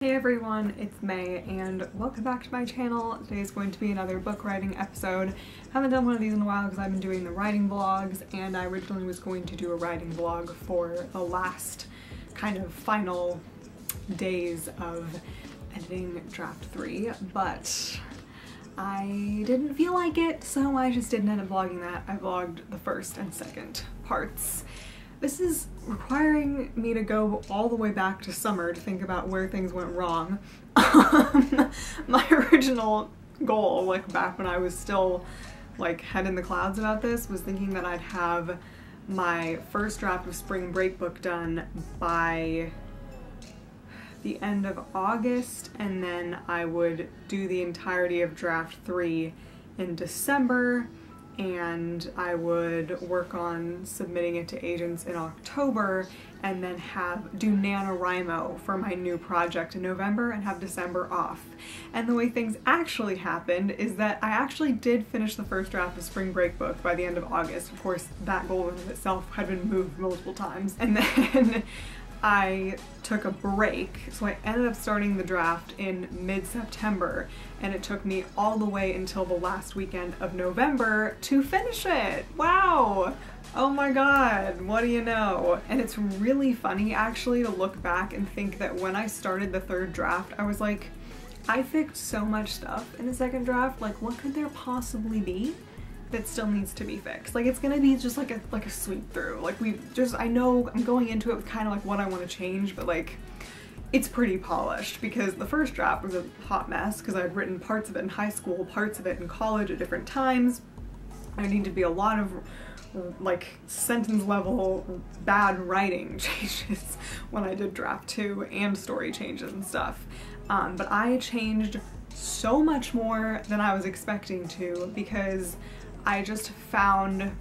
Hey everyone, it's May and welcome back to my channel. Today is going to be another book writing episode. Haven't done one of these in a while because I've been doing the writing vlogs, and I originally was going to do a writing vlog for the last kind of final days of editing draft 3, but I didn't feel like it, so I just didn't end up vlogging that. I vlogged the first and second parts. This is requiring me to go all the way back to summer to think about where things went wrong. My original goal, like back when I was still like head in the clouds about this, was thinking that I'd have my first draft of Spring Break book done by the end of August, and then I would do the entirety of draft 3 in December, and I would work on submitting it to agents in October, and then do NaNoWriMo for my new project in November and have December off. And the way things actually happened is that I actually did finish the first draft of Spring Break book by the end of August. Of course, that goal in itself had been moved multiple times. And then I took a break, so I ended up starting the draft in mid-September, and it took me all the way until the last weekend of November to finish it. Wow! Oh my god, what do you know? And it's really funny actually to look back and think that when I started the third draft, I was like, I fixed so much stuff in the second draft, like what could there possibly be that still needs to be fixed? Like it's gonna be just like a sweep through. Like I know I'm going into it with kind of like what I want to change, but like it's pretty polished because the first draft was a hot mess because I'd written parts of it in high school, parts of it in college at different times. There needed to be a lot of like sentence level bad writing changes when I did draft 2 and story changes and stuff. But I changed so much more than I was expecting to because I just found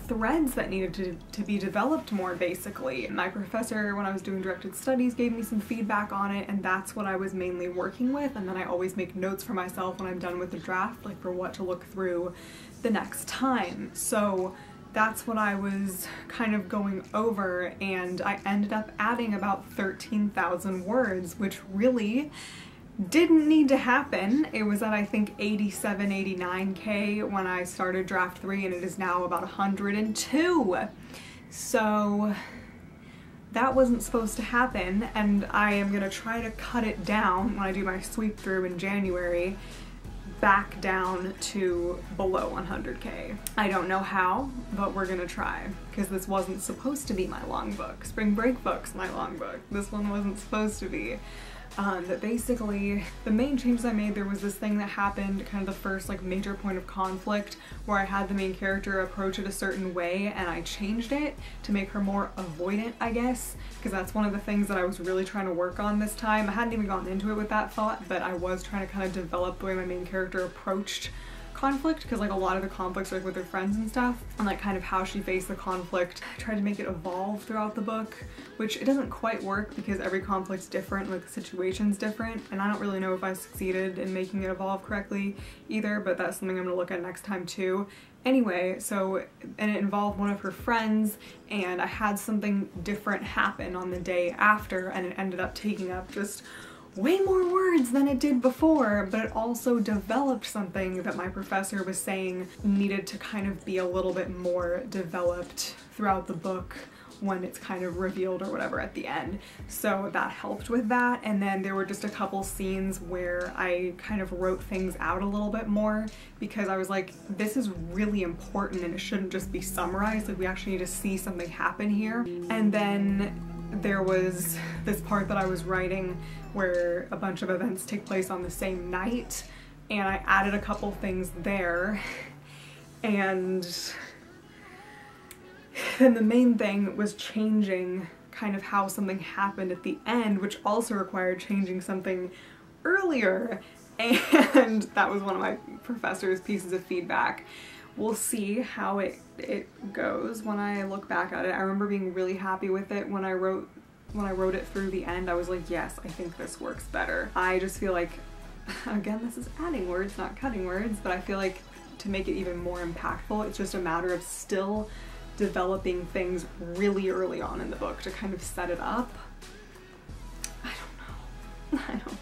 threads that needed to be developed more, basically. My professor, when I was doing directed studies, gave me some feedback on it, and that's what I was mainly working with, and then I always make notes for myself when I'm done with the draft, like for what to look through the next time. So that's what I was kind of going over, and I ended up adding about 13,000 words, which really didn't need to happen. It was at I think 87, 89K when I started draft 3, and it is now about 102. So that wasn't supposed to happen, and I am gonna try to cut it down when I do my sweep through in January back down to below 100K. I don't know how, but we're gonna try, because this wasn't supposed to be my long book. Spring Break book's my long book. This one wasn't supposed to be. But basically, the main changes I made, there was this thing that happened, kind of the first like major point of conflict, where I had the main character approach it a certain way, and I changed it to make her more avoidant, I guess, because that's one of the things that I was really trying to work on this time. I hadn't even gotten into it with that thought, but I was trying to kind of develop the way my main character approached conflict, because like a lot of the conflicts are like with her friends and stuff, and like kind of how she faced the conflict. I tried to make it evolve throughout the book, which it doesn't quite work because every conflict's different, like the situation's different, and I don't really know if I succeeded in making it evolve correctly either, but that's something I'm gonna look at next time too. Anyway, so, and it involved one of her friends, and I had something different happen on the day after, and it ended up taking up just way more words than it did before, but it also developed something that my professor was saying needed to kind of be a little bit more developed throughout the book when it's kind of revealed or whatever at the end. So that helped with that, and then there were just a couple scenes where I kind of wrote things out a little bit more because I was like, this is really important and it shouldn't just be summarized, like we actually need to see something happen here. And then there was this part that I was writing where a bunch of events take place on the same night, and I added a couple things there, and then the main thing was changing kind of how something happened at the end, which also required changing something earlier, and that was one of my professor's pieces of feedback. We'll see how it goes when I look back at it. I remember being really happy with it when I wrote it through the end. I was like, yes, I think this works better. I just feel like, again, this is adding words, not cutting words, but I feel like to make it even more impactful, it's just a matter of still developing things really early on in the book to kind of set it up. I don't know.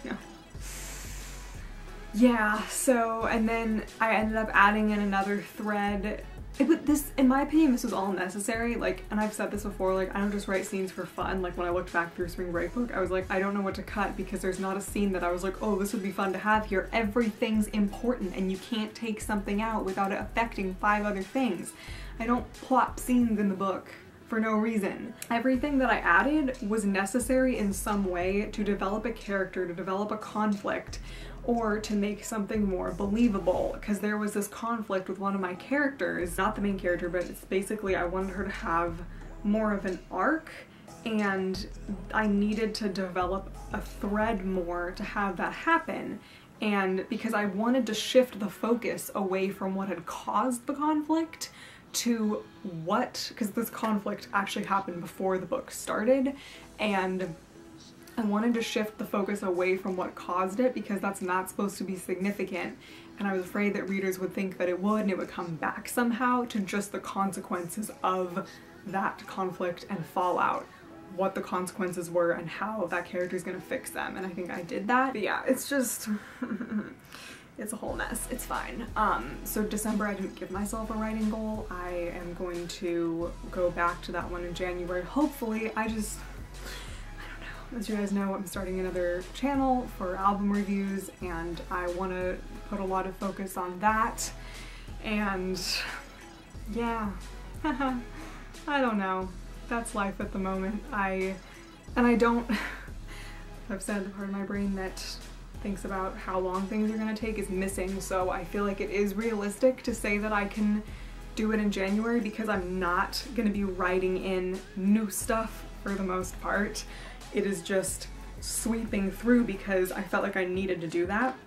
yeah, so, and then I ended up adding in another thread. This, in my opinion, this was all necessary, like, and I've said this before, like, I don't just write scenes for fun. Like, when I looked back through Spring Break book, I was like, I don't know what to cut because there's not a scene that I was like, oh, this would be fun to have here. Everything's important and you can't take something out without it affecting 5 other things. I don't plop scenes in the book for no reason. Everything that I added was necessary in some way to develop a character, to develop a conflict, or to make something more believable, because there was this conflict with one of my characters, not the main character, but it's basically I wanted her to have more of an arc, and I needed to develop a thread more to have that happen. And because I wanted to shift the focus away from what had caused the conflict to what, because this conflict actually happened before the book started, and I wanted to shift the focus away from what caused it because that's not supposed to be significant, and I was afraid that readers would think that it would, and it would come back somehow to just the consequences of that conflict and fallout, what the consequences were and how that character is gonna fix them, and I think I did that. But yeah, it's just it's a whole mess. It's fine. So December I didn't give myself a writing goal. I am going to go back to that one in January. Hopefully. As you guys know, I'm starting another channel for album reviews and I want to put a lot of focus on that, and yeah, I don't know. That's life at the moment. I've said the part of my brain that thinks about how long things are going to take is missing, so I feel like it is realistic to say that I can do it in January because I'm not going to be writing in new stuff for the most part. It is just sweeping through because I felt like I needed to do that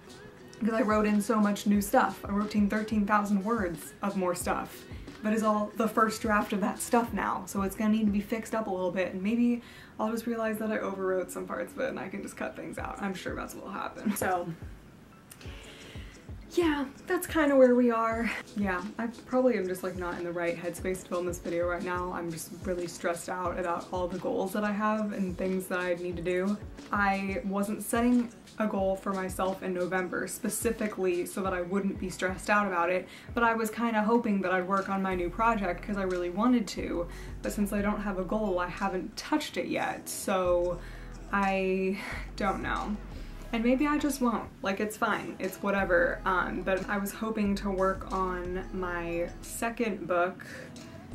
because I wrote in so much new stuff. I wrote in 13,000 words of more stuff, but it's all the first draft of that stuff now, so it's gonna need to be fixed up a little bit, and maybe I'll just realize that I overwrote some parts of it and I can just cut things out. I'm sure that's what'll happen. So yeah, that's kind of where we are. Yeah, I probably am just like not in the right headspace to film this video right now. I'm just really stressed out about all the goals that I have and things that I need to do. I wasn't setting a goal for myself in November specifically so that I wouldn't be stressed out about it, but I was kind of hoping that I'd work on my new project because I really wanted to, but since I don't have a goal, I haven't touched it yet, so I don't know. And maybe I just won't. Like, it's fine. It's whatever. But I was hoping to work on my second book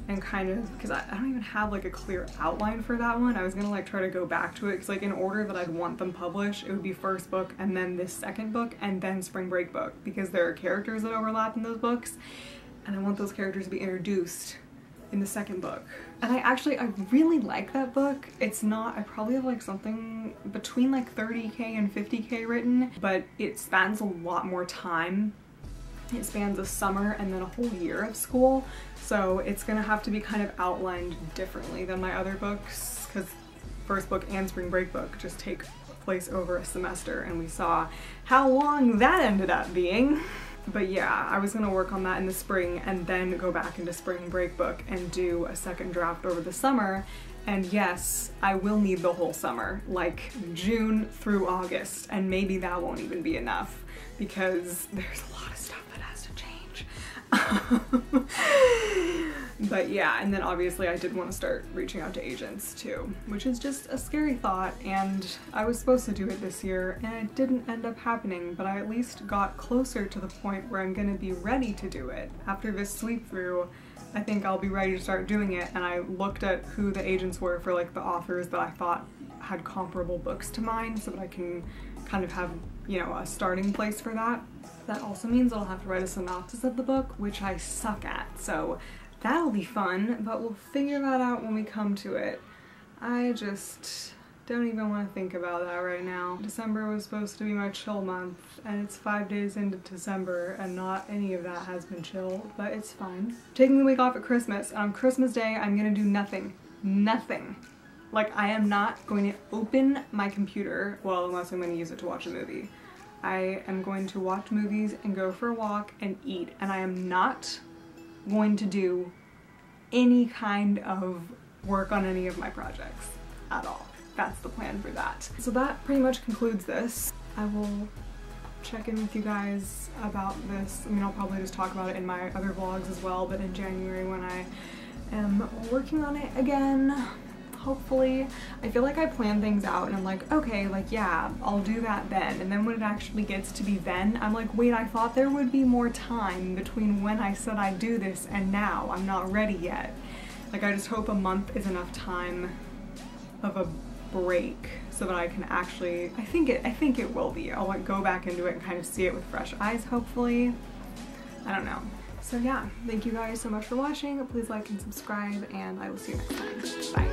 and kind of, because I don't even have like a clear outline for that one. I was gonna like try to go back to it because like in order that I'd want them published, it would be first book and then this second book and then Spring Break book, because there are characters that overlap in those books and I want those characters to be introduced in the second book. And I really like that book. It's not, I probably have like something between like 30k and 50k written, but it spans a lot more time. It spans a summer and then a whole year of school, so it's gonna have to be kind of outlined differently than my other books, because first book and Spring Break book just take place over a semester, and we saw how long that ended up being. But yeah, I was gonna work on that in the spring and then go back into Spring Break book and do a second draft over the summer. And yes, I will need the whole summer, like June through August, and maybe that won't even be enough because there's a lot of stuff that has to change. But yeah, and then obviously I did want to start reaching out to agents too, which is just a scary thought, and I was supposed to do it this year and it didn't end up happening, but I at least got closer to the point where I'm gonna be ready to do it. After this sweep through, I think I'll be ready to start doing it, and I looked at who the agents were for like the authors that I thought had comparable books to mine so that I can kind of have, you know, a starting place for that. That also means I'll have to write a synopsis of the book, which I suck at, so that'll be fun, but we'll figure that out when we come to it. I just don't even want to think about that right now. December was supposed to be my chill month, and it's 5 days into December, and not any of that has been chill, but it's fine. Taking the week off at Christmas, and on Christmas Day, I'm gonna do nothing. Nothing. Like, I am not going to open my computer, well, unless I'm gonna use it to watch a movie. I am going to watch movies and go for a walk and eat, and I am not going to do any kind of work on any of my projects at all. That's the plan for that. So that pretty much concludes this. I will check in with you guys about this. I mean, I'll probably just talk about it in my other vlogs as well, but in January when I am working on it again, hopefully. I feel like I plan things out and I'm like, okay, like, yeah, I'll do that then. And then when it actually gets to be then, I'm like, wait, I thought there would be more time between when I said I'd do this and now. I'm not ready yet. Like, I just hope a month is enough time of a break so that I can actually, I think it will be. I'll like go back into it and kind of see it with fresh eyes, hopefully. I don't know. So yeah, thank you guys so much for watching. Please like and subscribe, and I will see you next time. Bye.